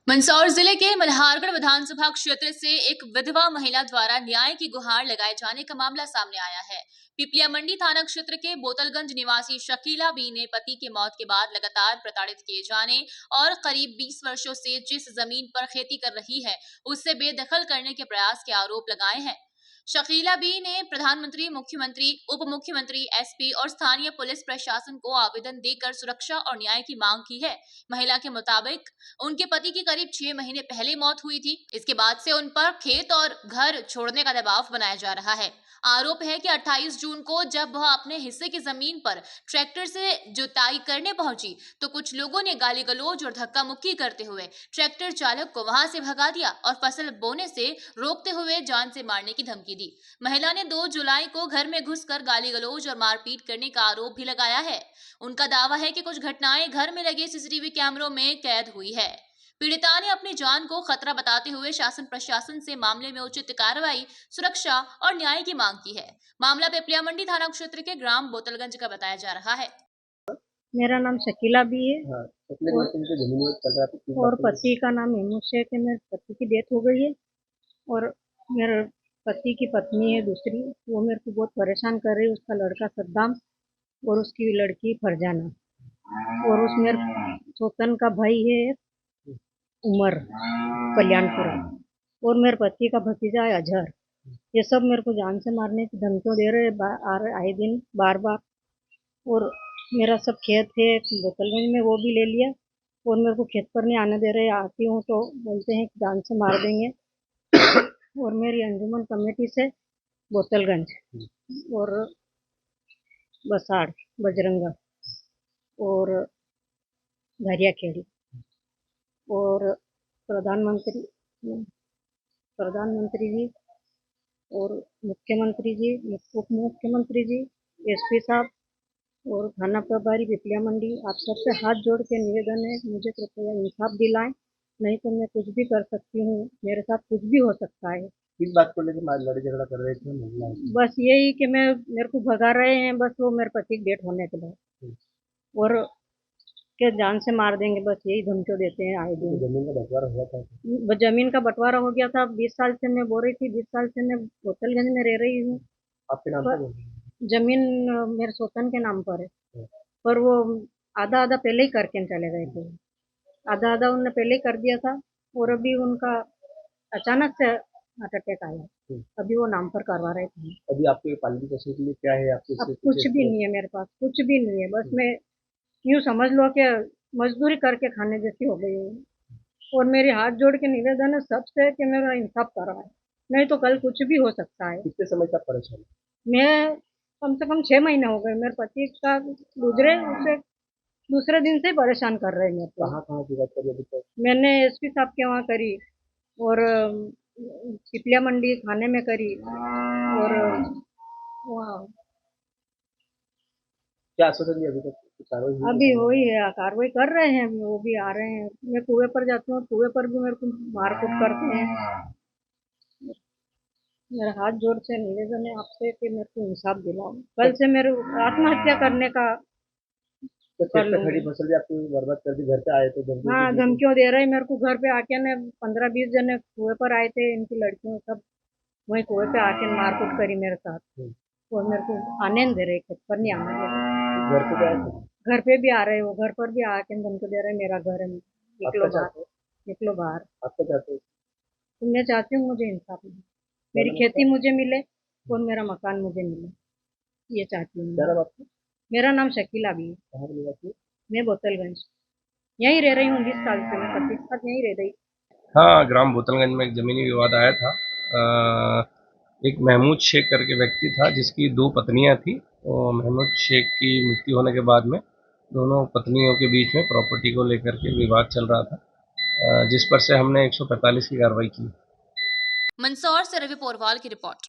मंदसौर जिले के मल्हारगढ़ विधानसभा क्षेत्र से एक विधवा महिला द्वारा न्याय की गुहार लगाए जाने का मामला सामने आया है। पिपलिया मंडी थाना क्षेत्र के बोतलगंज निवासी शकीला बी ने पति की मौत के बाद लगातार प्रताड़ित किए जाने और करीब 20 वर्षों से जिस जमीन पर खेती कर रही है उससे बेदखल करने के प्रयास के आरोप लगाए हैं। शकीला बी ने प्रधानमंत्री, मुख्यमंत्री, उप मुख्यमंत्री, एसपी और स्थानीय पुलिस प्रशासन को आवेदन देकर सुरक्षा और न्याय की मांग की है। महिला के मुताबिक उनके पति की करीब 6 महीने पहले मौत हुई थी। इसके बाद से उन पर खेत और घर छोड़ने का दबाव बनाया जा रहा है। आरोप है कि 28 जून को जब वह अपने हिस्से की जमीन पर ट्रैक्टर से जुताई करने पहुंची तो कुछ लोगों ने गाली गलौज और धक्का मुक्की करते हुए ट्रैक्टर चालक को वहां से भगा दिया और फसल बोने से रोकते हुए जान से मारने की धमकी दी। महिला ने 2 जुलाई को घर में घुसकर गाली गलौज और मारपीट करने का आरोप भी लगाया है। उनका दावा है कि कुछ घटनाएं घर में लगे सीसीटीवी कैमरों में कैद हुई है। पीड़िता ने अपनी जान को खतरा बताते हुए शासन प्रशासन से मामले में उचित कार्रवाई, सुरक्षा और न्याय की मांग की है। मामला पिपलिया मंडी थाना क्षेत्र के ग्राम बोतलगंज का बताया जा रहा है। मेरा नाम शकीला भी है। हाँ, और पति का नाम हिमू शेख है। मेरे पति की डेथ हो गई है और मेरे पति की पत्नी है दूसरी, वो मेरे को बहुत परेशान कर रही है। उसका लड़का सद्दाम और उसकी लड़की फरजाना और उस मेरे सोतन का भाई है उमर कल्याणपुरा और मेरे पति का भतीजा है अजहर। ये सब मेरे को जान से मारने की धमकियां दे रहे आए दिन बार बार। और मेरा सब खेत है बोतलगंज में, वो भी ले लिया और मेरे को खेत पर नहीं आने दे रहे। आती हूँ तो बोलते हैं कि जान से मार देंगे। और मेरी अंजुमन कमेटी से बोतलगंज और बसाड़ बजरंगा और घरियाखेड़ी और प्रधानमंत्री प्रधानमंत्री जी और मुख्यमंत्री जी, उप मुख्यमंत्री जी, एसपी साहब और थाना प्रभारी पिपलिया मंडी, आप सबसे हाथ जोड़ के निवेदन है, मुझे कृपया इंसाफ दिलाएं, नहीं तो मैं कुछ भी कर सकती हूँ, मेरे साथ कुछ भी हो सकता है। किस बात को लेकर आज लड़ाई झगड़ा कर रहे थे महिला? बस यही कि मेरे को भगा रहे हैं, बस वो मेरे पति की डेथ होने के बाद और के जान से मार देंगे, बस यही धमकियां देते हैं आए दिन। जमीन का बंटवारा हुआ था? जमीन का बंटवारा हो गया था। 20 साल से मैं बोल रही थी, 20 साल से मैं बोतलगंज में रह रही हूँ। आपके नाम पर जमीन मेरे सोतन के नाम पर है, पर वो आधा आधा पहले ही करके चले गए थे। आधा आधा उनने पहले ही कर दिया था और अभी उनका अचानक से हार्ट अटैक आया। अभी वो नाम पर करवा रहे थे। अभी आपके पालतू पशु के लिए क्या है आपके? अब कुछ भी नहीं है मेरे पास, कुछ भी नहीं है। बस मैं यूँ समझ लो कि मजदूरी करके खाने जैसी हो गई हूँ। और मेरे हाथ जोड़ के निवेदन है सबसे कि मेरा इंसाफ करवाए, नहीं तो कल कुछ भी हो सकता है। कितने समय तक परेशान? मैं कम से कम 6 महीने हो गए। मेरे पति का गुजरे उसे दूसरे दिन से परेशान कर रहे हैं मेरे को। कहाँ शिकायत करी अभी तक? मैंने एसपी साहब के वहाँ करी और पिपलिया मंडी थाने में करी और वहाँ क्या आश्वासन दिया अभी तक? कार्रवाई हुई? अभी वही है, कार्रवाई कर रहे हैं, वो भी आ रहे हैं। मैं कुएं पर जाती हूँ, कुएं पर भी मेरे को मारकूट करते हैं। मेरा हाथ जोड़ से निवेदन है आपसे कि मेरे को इंसाफ दिलाओ। कल से मेरे आत्महत्या करने का तो खेत पे खड़ी फसल भी आपको बर्बाद कर दी, घर पे आए तो हाँ, धमकियों दे रहे हैं मेरे को। घर पे आके ने 15-20 जने कुएं पर आए थे, इनकी लड़कियों सब वही कुएं पे आके मारकूट करी मेरे साथ और मेरे को आने नहीं दे रहे, खेत पर नहीं आने दे रहे। घर पे आए? घर पे भी आ रहे हो, घर पर भी आके धमकी दे रहे हैं, मेरा घर है, निकलो बाहर, निकलो बाहर। आपका चाहते हो? तो मैं चाहती हूँ मुझे इंसाफ मिले, मेरी खेती मुझे मिले और मेरा मकान मुझे मिले, ये चाहती हूँ। क्या नाम आपका? मेरा नाम शकीला भी है। कहाँ के निवासी? मैं बोतलगंज यहीं रह रही हूँ, 20 साल से मैं पति के साथ यहीं रह रही। हाँ, ग्राम बोतलगंज में एक ज़मीनी विवाद आया था। एक महमूद शेख करके व्यक्ति था जिसकी 2 पत्नियां थी और महमूद शेख की मृत्यु होने के बाद में दोनों पत्नियों के बीच में प्रॉपर्टी को लेकर के विवाद चल रहा था, जिस पर से हमने 145 की कार्रवाई की। मंदसौर से रवि पोरवाल की रिपोर्ट।